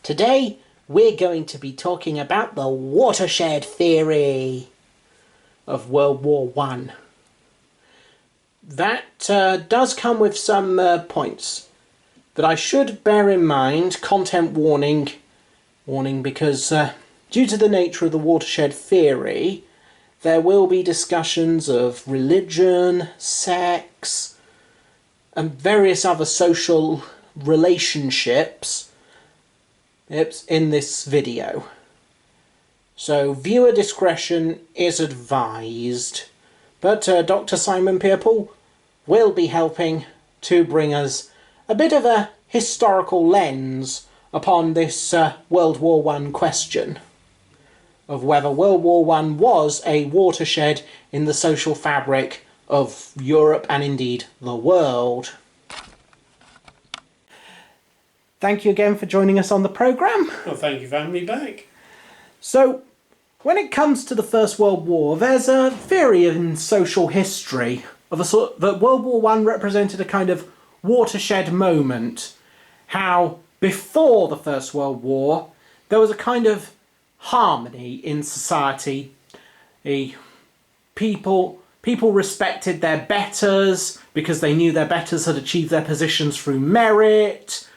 Today we're going to be talking about the watershed theory of World War One. That does come with some points that I should bear in mind. Content warning because due to the nature of the watershed theory, there will be discussions of religion, sex, and various other social relationships in this video. So viewer discretion is advised. But Dr. Simon Peaple will be helping to bring us a bit of a historical lens upon this World War One question of whether World War One was a watershed in the social fabric of Europe and indeed the world. Thank you again for joining us on the programme. Well, thank you for having me back. So, when it comes to the First World War, there's a theory in social history of a sort that World War One represented a kind of watershed moment. How before the First World War, there was a kind of harmony in society. People respected their betters because they knew their betters had achieved their positions through merit.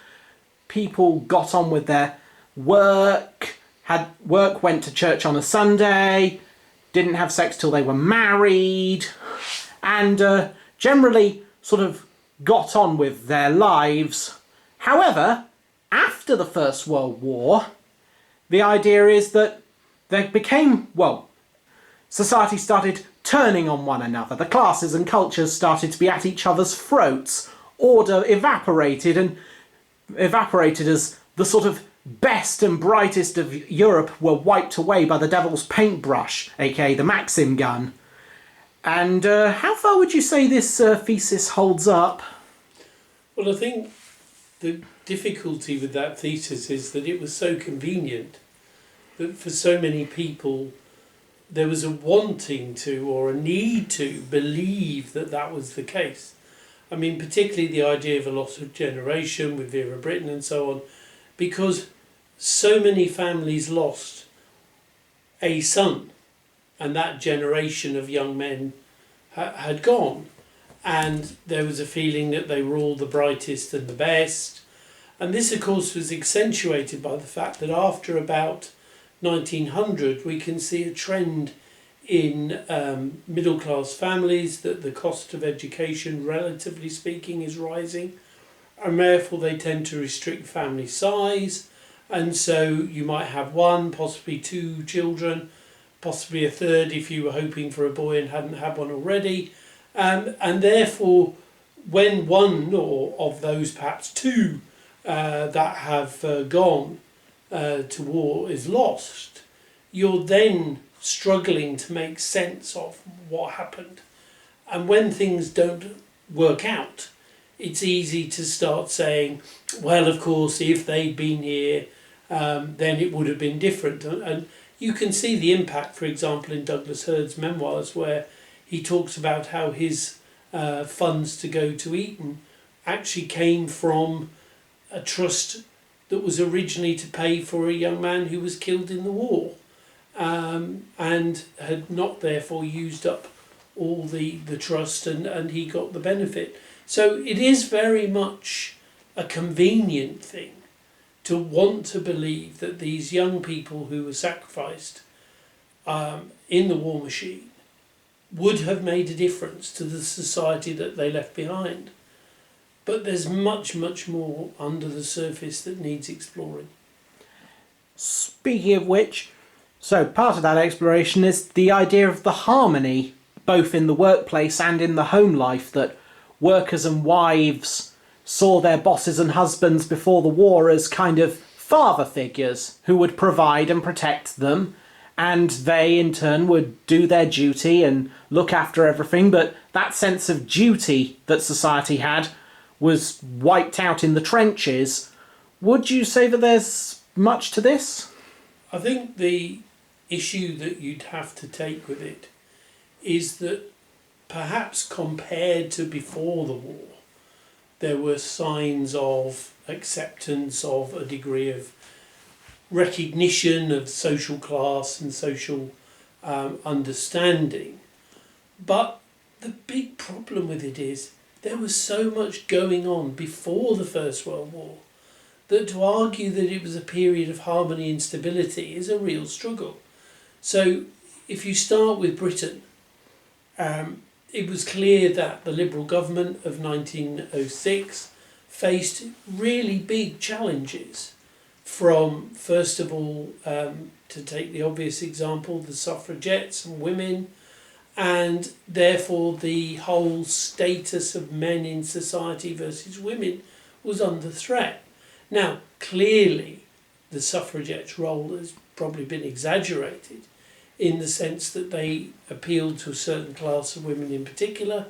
People got on with their work, went to church on a Sunday, didn't have sex till they were married, and generally sort of got on with their lives. However, after the First World War, the idea is that there became, society started turning on one another. The classes and cultures started to be at each other's throats. Order evaporated as the sort of best and brightest of Europe were wiped away by the devil's paintbrush, aka the Maxim gun. And how far would you say this thesis holds up? Well, I think the difficulty with that thesis is that it was so convenient that for so many people there was a wanting to or a need to believe that that was the case. I mean, particularly the idea of a loss of generation with Vera Brittain and so on, because so many families lost a son and that generation of young men had gone, and there was a feeling that they were all the brightest and the best. And this, of course, was accentuated by the fact that after about 1900 we can see a trend in middle class families that the cost of education, relatively speaking, is rising, and therefore they tend to restrict family size, and so you might have one, possibly two children, possibly a third if you were hoping for a boy and hadn't had one already, and therefore when one or of those perhaps two that have gone to war is lost, you're then struggling to make sense of what happened. And when things don't work out, it's easy to start saying, well, of course, if they'd been here, then it would have been different. And you can see the impact, for example, in Douglas Hurd's memoirs, where he talks about how his funds to go to Eton actually came from a trust that was originally to pay for a young man who was killed in the war. And had not therefore used up all the trust, and he got the benefit. So it is very much a convenient thing to want to believe that these young people who were sacrificed in the war machine would have made a difference to the society that they left behind. But there's much, much more under the surface that needs exploring. Speaking of which, so part of that exploration is the idea of the harmony, both in the workplace and in the home life, that workers and wives saw their bosses and husbands before the war as kind of father figures who would provide and protect them, and they in turn would do their duty and look after everything, but that sense of duty that society had was wiped out in the trenches. Would you say that there's much to this? I think the issue that you'd have to take with it is that perhaps compared to before the war, there were signs of acceptance of a degree of recognition of social class and social understanding. But the big problem with it is there was so much going on before the First World War that to argue that it was a period of harmony and stability is a real struggle. So if you start with Britain, it was clear that the Liberal government of 1906 faced really big challenges from, first of all, to take the obvious example, the suffragettes and women, and therefore the whole status of men in society versus women was under threat. Now, clearly, the suffragettes' role has probably been exaggerated in the sense that they appealed to a certain class of women in particular,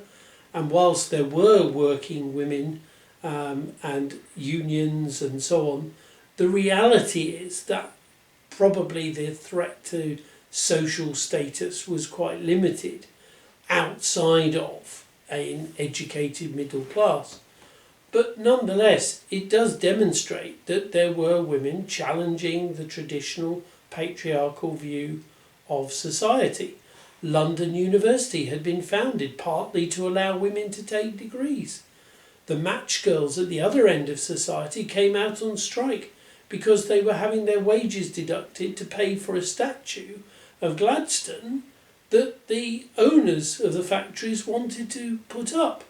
and whilst there were working women and unions and so on, the reality is that probably the threat to social status was quite limited outside of an educated middle class. But nonetheless, it does demonstrate that there were women challenging the traditional patriarchal view of society. London University had been founded partly to allow women to take degrees. The match girls at the other end of society came out on strike because they were having their wages deducted to pay for a statue of Gladstone that the owners of the factories wanted to put up.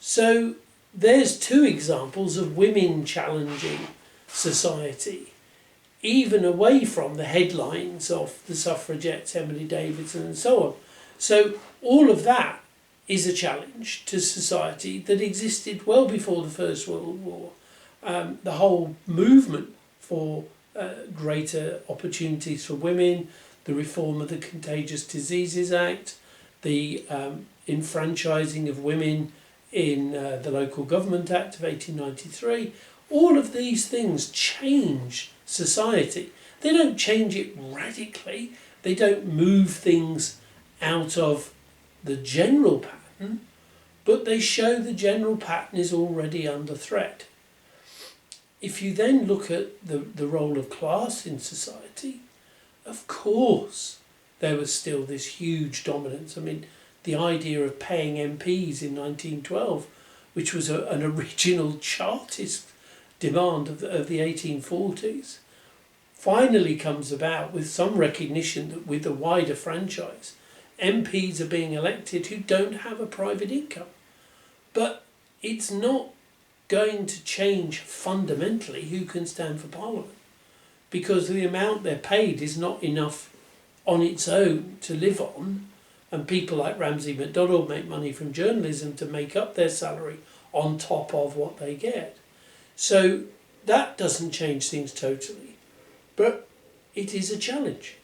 So there's two examples of women challenging society, even away from the headlines of the suffragettes, Emily Davidson and so on. So all of that is a challenge to society that existed well before the First World War. The whole movement for greater opportunities for women, the reform of the Contagious Diseases Act, the enfranchising of women in the Local Government Act of 1893, all of these things change society. They don't change it radically, they don't move things out of the general pattern, but they show the general pattern is already under threat. If you then look at the role of class in society, of course there was still this huge dominance. I mean, the idea of paying MPs in 1912, which was an original Chartist demand of the 1840s, finally comes about with some recognition that with a wider franchise, MPs are being elected who don't have a private income. But it's not going to change fundamentally who can stand for Parliament, because the amount they're paid is not enough on its own to live on, and people like Ramsay MacDonald make money from journalism to make up their salary on top of what they get. So that doesn't change things totally, but it is a challenge.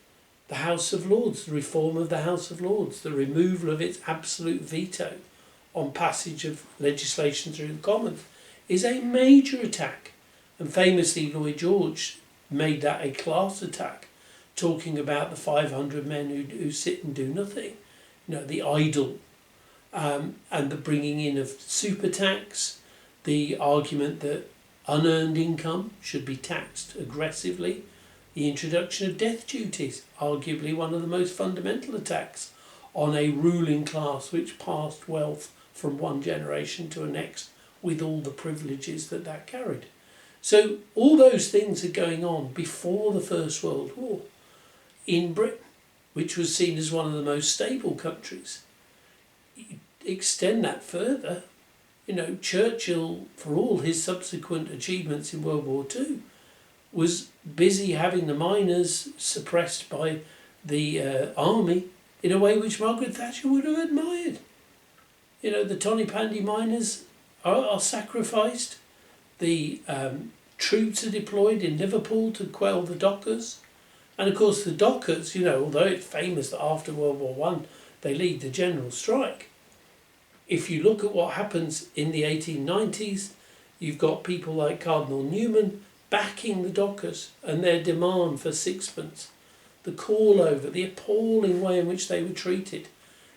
The House of Lords, the reform of the House of Lords, the removal of its absolute veto on passage of legislation through the Commons is a major attack. And famously, Lloyd George made that a class attack, talking about the 500 men who sit and do nothing, the idle, and the bringing in of super tax, the argument that unearned income should be taxed aggressively, the introduction of death duties, arguably one of the most fundamental attacks on a ruling class which passed wealth from one generation to the next with all the privileges that carried. So all those things are going on before the First World War in Britain, which was seen as one of the most stable countries. Extend that further, Churchill, for all his subsequent achievements in World War II, was busy having the miners suppressed by the army in a way which Margaret Thatcher would have admired. The Tonypandy miners are sacrificed. The troops are deployed in Liverpool to quell the dockers. And of course the dockers, although it's famous that after World War I they lead the general strike, if you look at what happens in the 1890s, you've got people like Cardinal Newman backing the dockers and their demand for sixpence, the call over, the appalling way in which they were treated,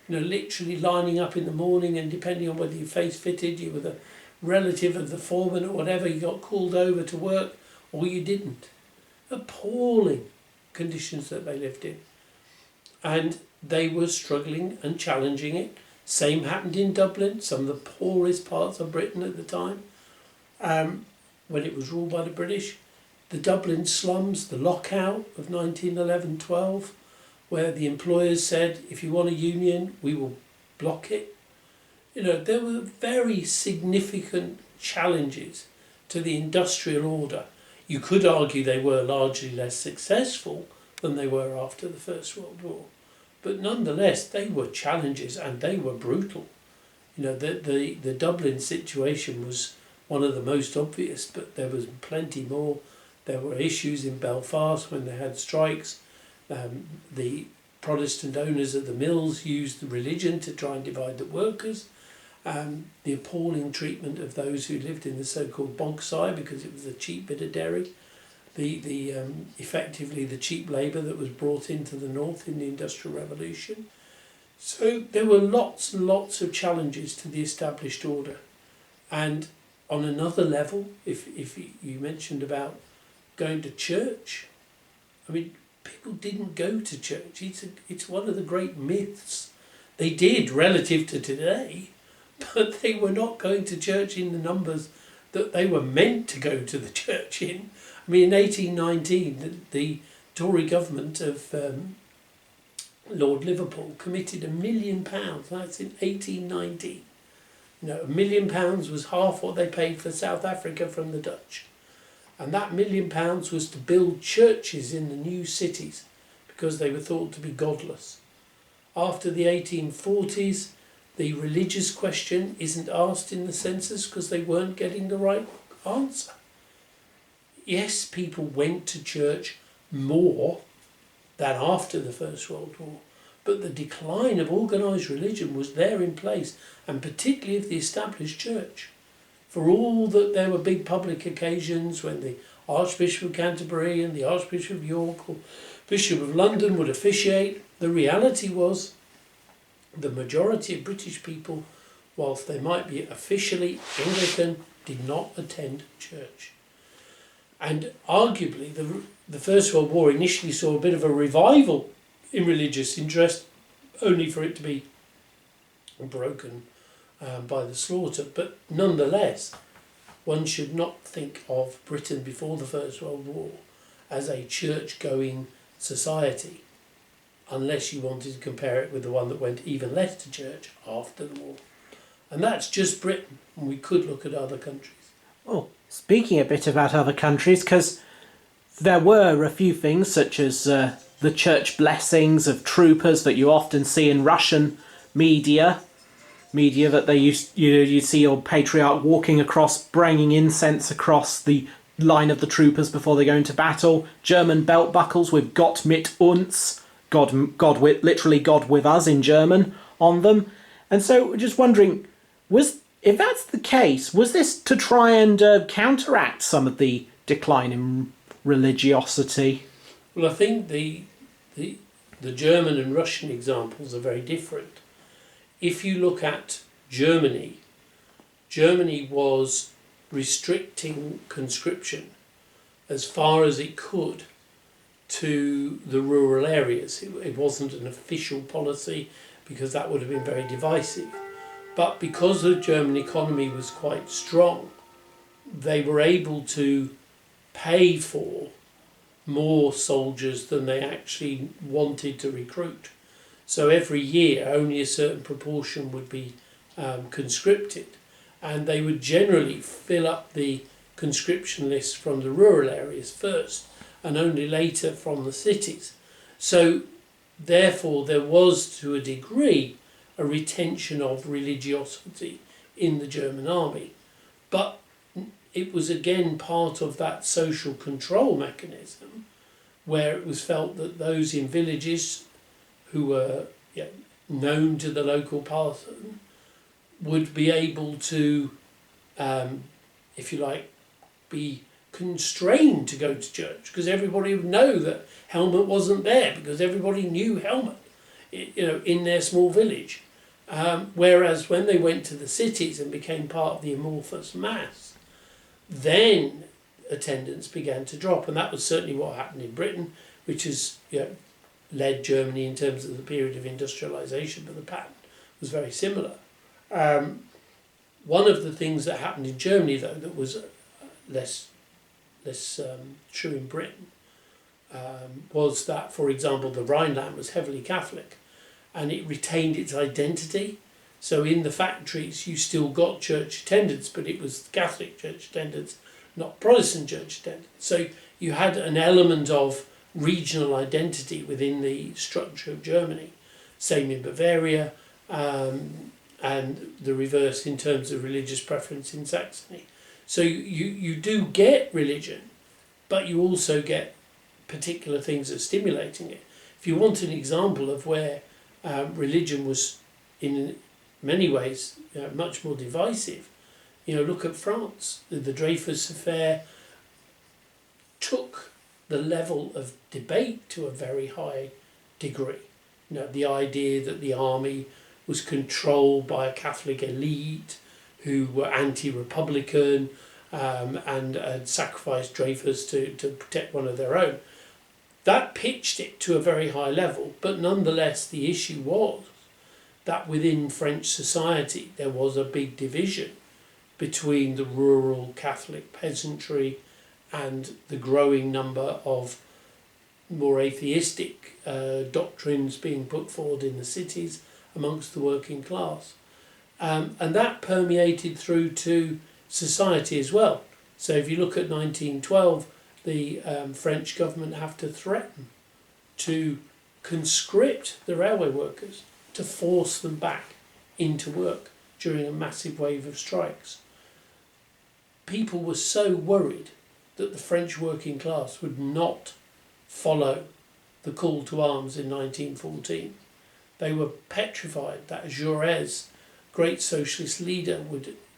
literally lining up in the morning, and depending on whether you face fitted, you were the relative of the foreman or whatever, you got called over to work or you didn't. appalling conditions that they lived in. And they were struggling and challenging it. Same happened in Dublin, some of the poorest parts of Britain at the time, when it was ruled by the British. The Dublin slums, the lockout of 1911-12, where the employers said, if you want a union, we will block it. You know, there were very significant challenges to the industrial order. You could argue they were largely less successful than they were after the First World War. But nonetheless, they were challenges and they were brutal. You know, the Dublin situation was one of the most obvious, but there was plenty more. There were issues in Belfast when they had strikes. The Protestant owners of the mills used the religion to try and divide the workers. The appalling treatment of those who lived in the so-called bogside because it was a cheap bit of dairy. Effectively the cheap labour that was brought into the north in the Industrial Revolution. So there were lots and lots of challenges to the established order. And on another level, if you mentioned about going to church, I mean, people didn't go to church. It's one of the great myths. They did relative to today, but they were not going to church in the numbers that they were meant to go to the church in. I mean, in 1819, the Tory government of Lord Liverpool committed £1 million. That's in 1819. You know, £1 million was half what they paid for South Africa from the Dutch. And that £1 million was to build churches in the new cities because they were thought to be godless. After the 1840s, the religious question isn't asked in the census because they weren't getting the right answer. Yes, people went to church more than after the First World War, but the decline of organised religion was there in place, and particularly of the established church. For all that there were big public occasions when the Archbishop of Canterbury and the Archbishop of York or Bishop of London would officiate, the reality was the majority of British people, whilst they might be officially Anglican, did not attend church. And arguably the First World War initially saw a bit of a revival in religious interest, only for it to be broken by the slaughter. But nonetheless, one should not think of Britain before the First World War as a church-going society, unless you wanted to compare it with the one that went even less to church after the war. And that's just Britain, and we could look at other countries. Oh, speaking a bit about other countries, because there were a few things such as the church blessings of troopers that you often see in Russian media that they used, you see old patriarch walking across, bringing incense across the line of the troopers before they go into battle. German belt buckles with Gott mit uns, God with, literally God with us in German, on them. And so just wondering, if that's the case, was this to try and counteract some of the decline in religiosity? Well, I think the German and Russian examples are very different. If you look at Germany was restricting conscription as far as it could to the rural areas. It wasn't an official policy because that would have been very divisive. But because the German economy was quite strong, they were able to pay for more soldiers than they actually wanted to recruit. So every year only a certain proportion would be conscripted, and they would generally fill up the conscription list from the rural areas first and only later from the cities. So therefore there was, to a degree, a retention of religiosity in the German army. But it was again part of that social control mechanism where it was felt that those in villages who were known to the local parson would be able to, if you like, be constrained to go to church because everybody would know that Helmut wasn't there because everybody knew Helmut, in their small village. Whereas when they went to the cities and became part of the amorphous mass, then attendance began to drop, and that was certainly what happened in Britain, which has led Germany in terms of the period of industrialisation, but the pattern was very similar. One of the things that happened in Germany, though, that was less true in Britain, was that, for example, the Rhineland was heavily Catholic, and it retained its identity. So in the factories, you still got church attendance, but it was Catholic church attendance, not Protestant church attendance. So you had an element of regional identity within the structure of Germany. Same in Bavaria, and the reverse in terms of religious preference in Saxony. So you do get religion, but you also get particular things that are stimulating it. If you want an example of where religion was in many ways much more divisive, look at France. The Dreyfus affair took the level of debate to a very high degree. The idea that the army was controlled by a Catholic elite who were anti-republican and had sacrificed Dreyfus to protect one of their own. That pitched it to a very high level, but nonetheless the issue was that within French society there was a big division between the rural Catholic peasantry and the growing number of more atheistic doctrines being put forward in the cities amongst the working class. And that permeated through to society as well. So if you look at 1912, the French government have to threaten to conscript the railway workers to force them back into work during a massive wave of strikes. People were so worried that the French working class would not follow the call to arms in 1914. They were petrified that Jaurès, great socialist leader,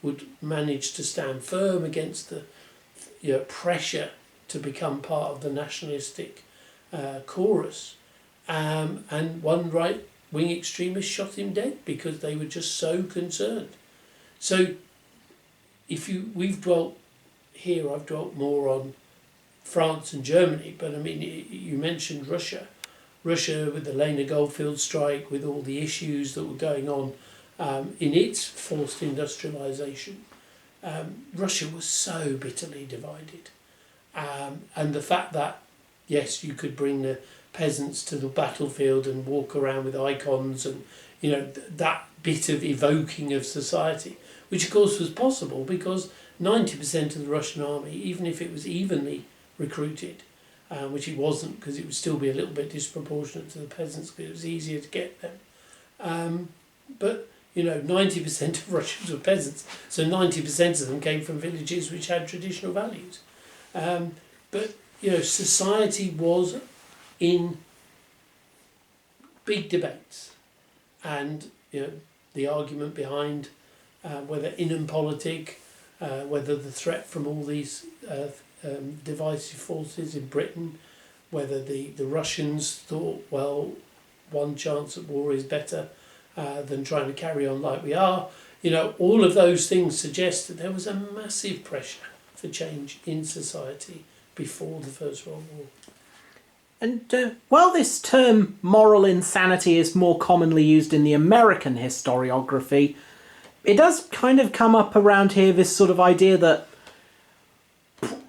would manage to stand firm against the pressure to become part of the nationalistic chorus. And one right-wing extremist shot him dead because they were just so concerned. So we've dwelt here, I've dwelt more on France and Germany, but I mean, you mentioned Russia. Russia with the Lena Goldfield strike, with all the issues that were going on in its forced industrialisation. Russia was so bitterly divided. And the fact that, yes, you could bring the peasants to the battlefield and walk around with icons and, that bit of evoking of society, which of course was possible because 90% of the Russian army, even if it was evenly recruited, which it wasn't because it would still be a little bit disproportionate to the peasants because it was easier to get them. But 90% of Russians were peasants, so 90% of them came from villages which had traditional values. But society was in big debates, and the argument behind whether Innenpolitik, whether the threat from all these divisive forces in Britain, whether the Russians thought, well, one chance at war is better than trying to carry on like we are. All of those things suggest that there was a massive pressure for change in society before the First World War. And while this term moral insanity is more commonly used in the American historiography, it does kind of come up around here, this sort of idea that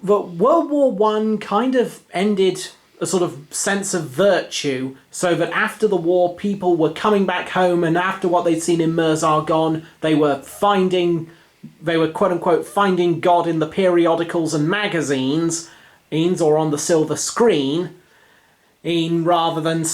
World War One kind of ended a sort of sense of virtue, so that after the war people were coming back home, and after what they'd seen in Meuse-Argonne, they were quote unquote finding God in the periodicals and magazines, or on the silver screen, rather than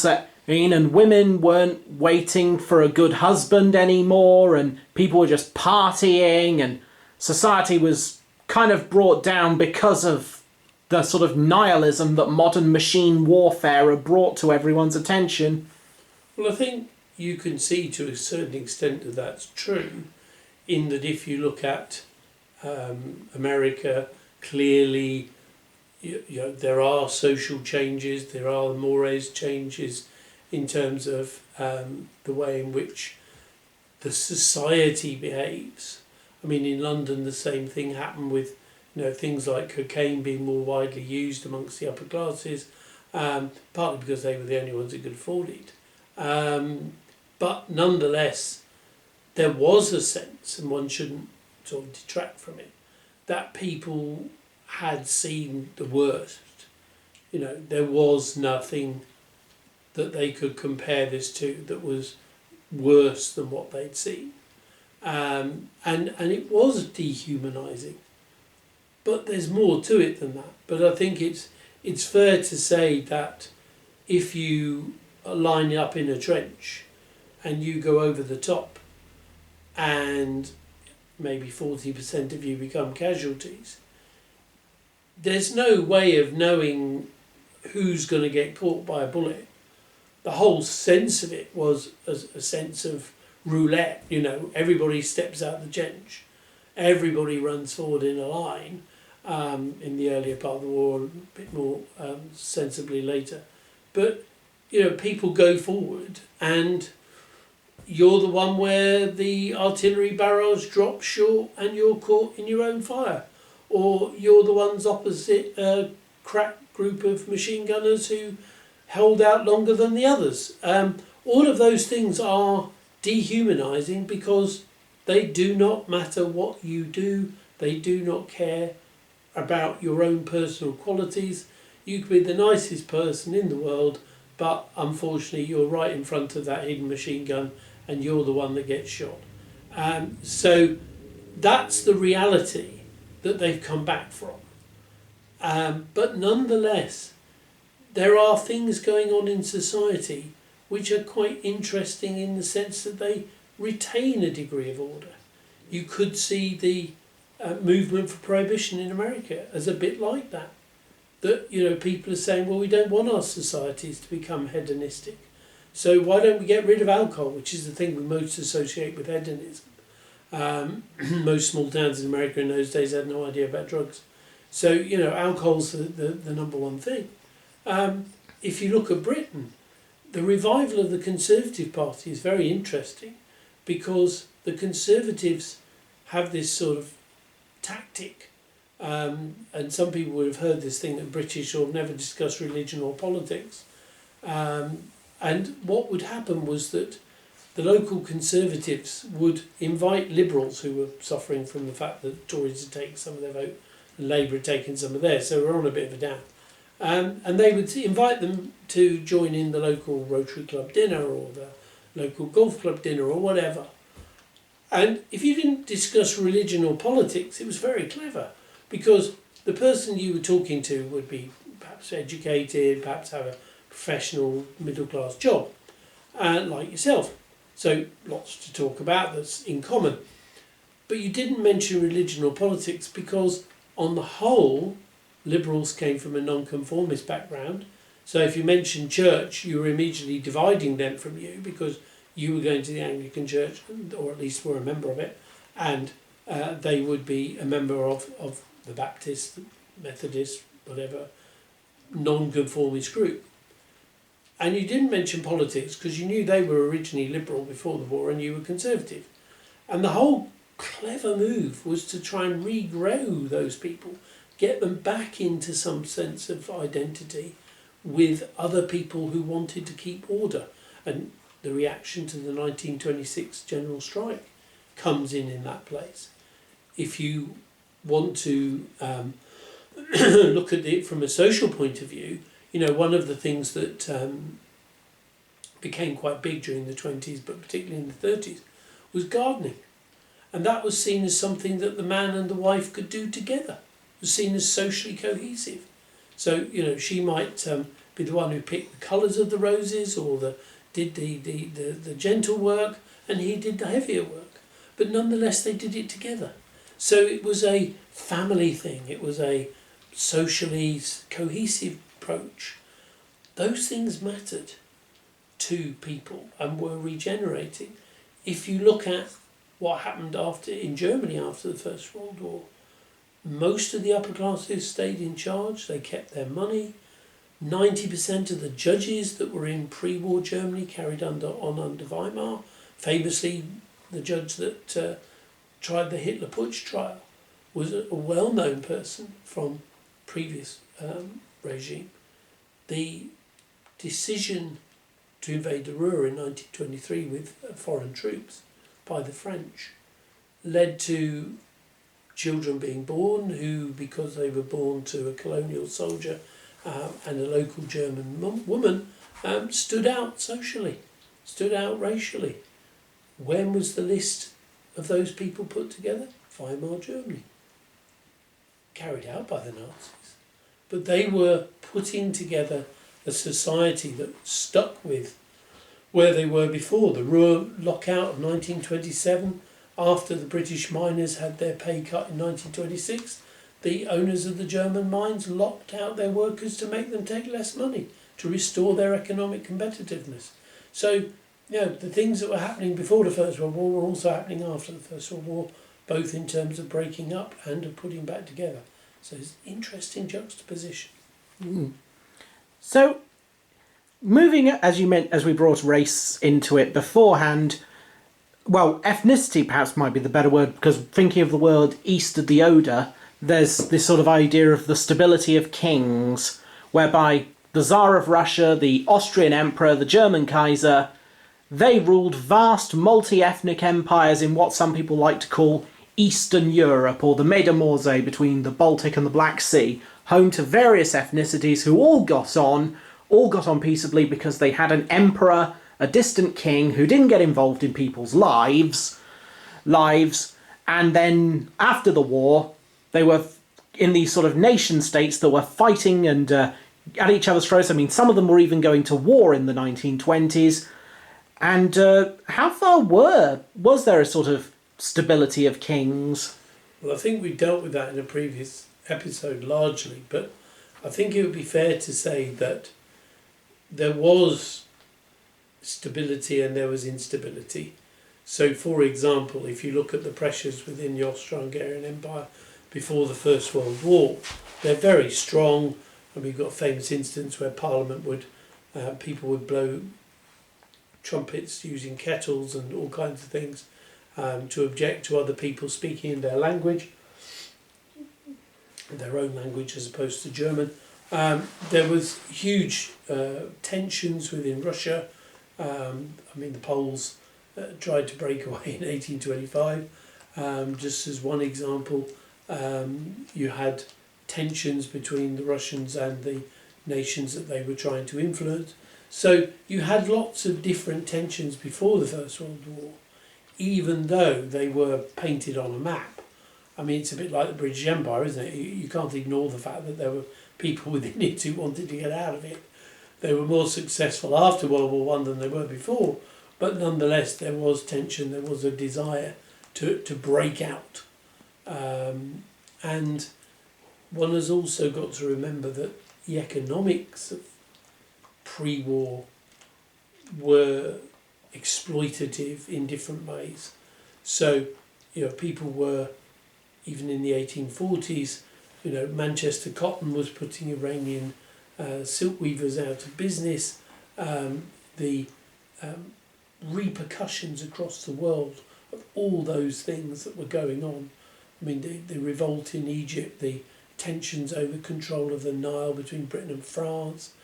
and women weren't waiting for a good husband anymore, and people were just partying, and society was kind of brought down because of the sort of nihilism that modern machine warfare had brought to everyone's attention. Well, I think you can see to a certain extent that that's true, in that if you look at America, clearly there are social changes, there are mores changes in terms of the way in which the society behaves. I mean, in London, the same thing happened with things like cocaine being more widely used amongst the upper classes, partly because they were the only ones who could afford it. But nonetheless, there was a sense, and one shouldn't sort of detract from it, that people had seen the worst. There was nothing that they could compare this to that was worse than what they'd seen. And it was dehumanising. But there's more to it than that. But I think it's fair to say that if you line up in a trench and you go over the top and maybe 40% of you become casualties, there's no way of knowing who's going to get caught by a bullet. The whole sense of it was a sense of roulette. Everybody steps out the trench, everybody runs forward in a line. In the earlier part of the war, a bit more sensibly later, but people go forward, and you're the one where the artillery barrels drop short and you're caught in your own fire, or you're the ones opposite a crack group of machine gunners who held out longer than the others. All of those things are dehumanising because they do not matter what you do. They do not care about your own personal qualities. You could be the nicest person in the world, but unfortunately you're right in front of that hidden machine gun and you're the one that gets shot. So that's the reality that they've come back from. But nonetheless, there are things going on in society which are quite interesting in the sense that they retain a degree of order. You could see the movement for prohibition in America as a bit like that. That people are saying, well, we don't want our societies to become hedonistic, so why don't we get rid of alcohol, which is the thing we most associate with hedonism. Most small towns in America in those days had no idea about drugs, so alcohol's the number one thing. If you look at Britain, the revival of the Conservative Party is very interesting because the Conservatives have this sort of tactic, and some people would have heard this thing that British will never discuss religion or politics, and what would happen was that the local Conservatives would invite Liberals who were suffering from the fact that Tories had taken some of their vote and Labour had taken some of theirs, so we're on a bit of a down. And they would invite them to join in the local Rotary Club dinner or the local golf club dinner or whatever. And if you didn't discuss religion or politics, it was very clever because the person you were talking to would be perhaps educated, perhaps have a professional middle-class job, like yourself. So lots to talk about that's in common. But you didn't mention religion or politics because, on the whole, Liberals came from a nonconformist background. So if you mentioned church, you were immediately dividing them from you because you were going to the Anglican Church, or at least were a member of it, and they would be a member of the Baptist, Methodist, whatever, non-conformist group. And you didn't mention politics because you knew they were originally liberal before the war and you were conservative. And the whole clever move was to try and regrow those people, get them back into some sense of identity with other people who wanted to keep order. And the reaction to the 1926 general strike comes in that place. If you want to look at it from a social point of view, one of the things that became quite big during the 20s, but particularly in the 30s, was gardening. And that was seen as something that the man and the wife could do together. It was seen as socially cohesive. So, she might be the one who picked the colours of the roses or did the gentle work, and he did the heavier work. But nonetheless, they did it together. So it was a family thing. It was a socially cohesive approach. Those things mattered to people and were regenerating. If you look at what happened in Germany after the First World War, most of the upper classes stayed in charge. They kept their money. 90% of the judges that were in pre-war Germany carried on under Weimar. Famously, the judge that tried the Hitler Putsch trial was a well-known person from previous regime. The decision to invade the Ruhr in 1923 with foreign troops by the French led to children being born who, because they were born to a colonial soldier and a local German woman, stood out socially, stood out racially. When was the list of those people put together? Weimar Germany. Carried out by the Nazis. But they were putting together a society that stuck with where they were before. The Ruhr lockout of 1927, after the British miners had their pay cut in 1926, the owners of the German mines locked out their workers to make them take less money, to restore their economic competitiveness. So, the things that were happening before the First World War were also happening after the First World War, both in terms of breaking up and of putting back together. So it's interesting juxtaposition. Mm. So, moving, as you meant, as we brought race into it beforehand, well, ethnicity perhaps might be the better word, because thinking of the word east of the Oder, there's this sort of idea of the stability of kings, whereby the Tsar of Russia, the Austrian Emperor, the German Kaiser, they ruled vast multi-ethnic empires in what some people like to call Eastern Europe, or the Metamorse between the Baltic and the Black Sea, home to various ethnicities who all got on peaceably because they had an emperor, a distant king who didn't get involved in people's lives, and then after the war, they were in these sort of nation states that were fighting and at each other's throats. I mean, some of them were even going to war in the 1920s. And how far was there a sort of stability of kings? Well, I think we dealt with that in a previous episode largely, but I think it would be fair to say that there was stability and there was instability. So, for example, if you look at the pressures within the Austro-Hungarian Empire before the First World War, they're very strong. And we've got a famous instance where Parliament people would blow trumpets using kettles and all kinds of things to object to other people speaking in their language, their own language as opposed to German. There was huge tensions within Russia. The Poles tried to break away in 1825. Just as one example, you had tensions between the Russians and the nations that they were trying to influence. So you had lots of different tensions before the First World War, even though they were painted on a map. I mean, it's a bit like the British Empire, isn't it? You can't ignore the fact that there were people within it who wanted to get out of it. They were more successful after World War One than they were before, but nonetheless there was tension, there was a desire to break out. And one has also got to remember that the economics of pre-war were exploitative in different ways. So, people were, even in the 1840s, Manchester Cotton was putting Iranian silk weavers out of business. The repercussions across the world of all those things that were going on. I mean, the revolt in Egypt, the tensions over control of the Nile between Britain and France,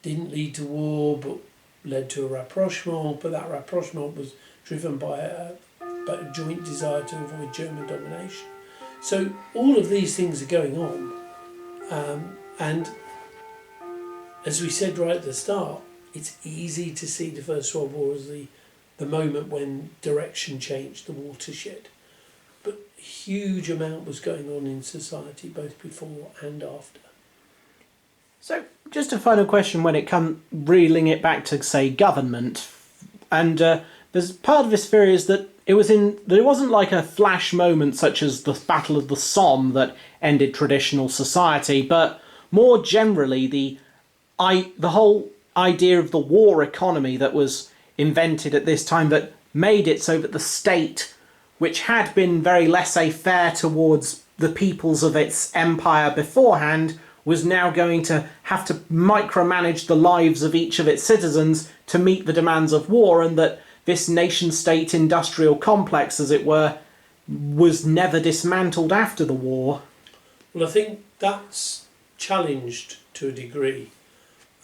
didn't lead to war, but led to a rapprochement. But that rapprochement was driven by a joint desire to avoid German domination. So all of these things are going on, and as we said right at the start, it's easy to see the First World War as the moment when direction changed, the watershed. But a huge amount was going on in society, both before and after. So, just a final question when it comes reeling it back to, say, government, and there's part of this theory is that it wasn't like a flash moment such as the Battle of the Somme that ended traditional society, but more generally the whole idea of the war economy that was invented at this time that made it so that the state, which had been very laissez-faire towards the peoples of its empire beforehand, was now going to have to micromanage the lives of each of its citizens to meet the demands of war, and that this nation-state industrial complex, as it were, was never dismantled after the war. Well, I think that's challenged to a degree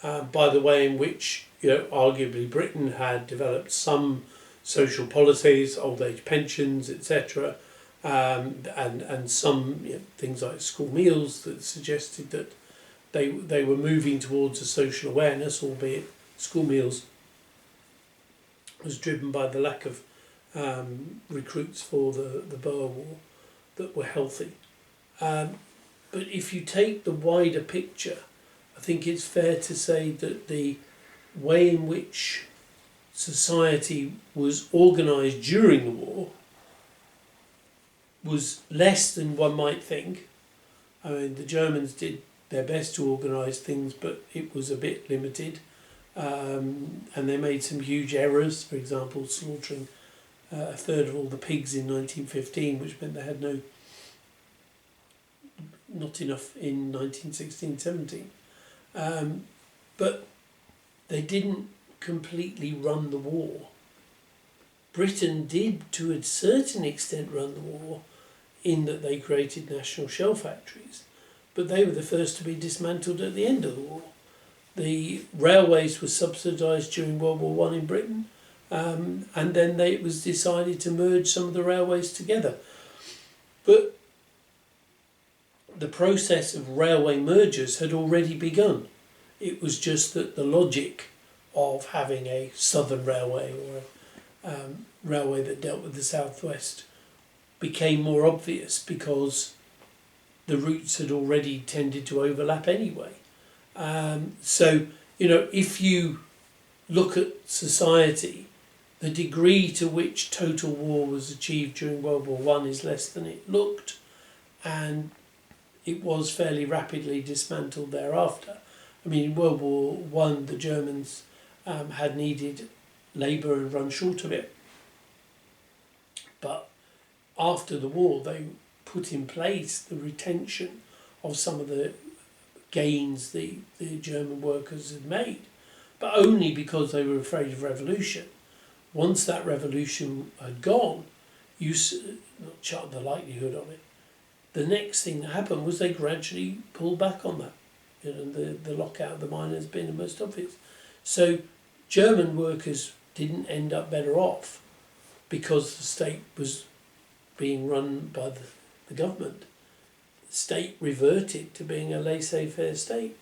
by the way in which, arguably Britain had developed some social policies, old age pensions, etc., and some things like school meals that suggested that they were moving towards a social awareness, albeit school meals was driven by the lack of recruits for the Boer War that were healthy. But if you take the wider picture, I think it's fair to say that the way in which society was organised during the war was less than one might think. I mean, the Germans did their best to organise things, but it was a bit limited. And they made some huge errors, for example, slaughtering a third of all the pigs in 1915, which meant they had not enough in 1916-17. But they didn't completely run the war. Britain did, to a certain extent, run the war in that they created national shell factories, but they were the first to be dismantled at the end of the war. The railways were subsidised during World War One in Britain, and then it was decided to merge some of the railways together. But the process of railway mergers had already begun. It was just that the logic of having a southern railway or a railway that dealt with the southwest became more obvious because the routes had already tended to overlap anyway. So, if you look at society, the degree to which total war was achieved during World War One is less than it looked, and it was fairly rapidly dismantled thereafter. I mean, in World War One, the Germans had needed labour and run short of it. But after the war, they put in place the retention of some of the gains the German workers had made, but only because they were afraid of revolution. Once that revolution had gone, not chart the likelihood of it. The next thing that happened was they gradually pulled back on that. The lockout of the miners being the most obvious. So German workers didn't end up better off because the state was being run by the government. The state reverted to being a laissez-faire state.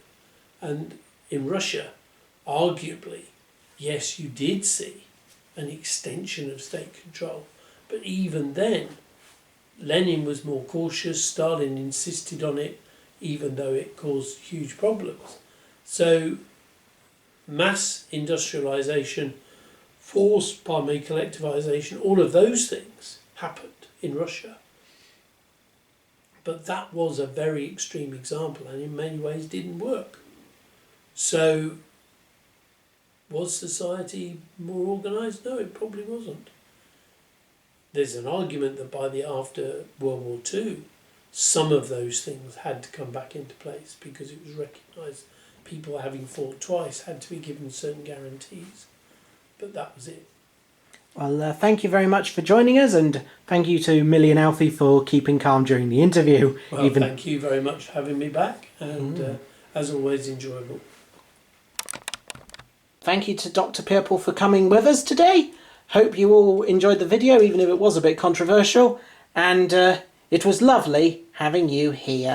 And in Russia, arguably, yes, you did see an extension of state control. But even then, Lenin was more cautious, Stalin insisted on it, even though it caused huge problems. So mass industrialisation, forced collectivisation, all of those things happened in Russia. But that was a very extreme example and in many ways didn't work. So was society more organised? No, it probably wasn't. There's an argument that after World War II, some of those things had to come back into place because it was recognised people having fought twice had to be given certain guarantees. But that was it. Well, thank you very much for joining us, and thank you to Millie and Alfie for keeping calm during the interview. Well, thank you very much for having me back, and as always, enjoyable. Thank you to Dr. Peaple for coming with us today. Hope you all enjoyed the video, even if it was a bit controversial, and it was lovely having you here.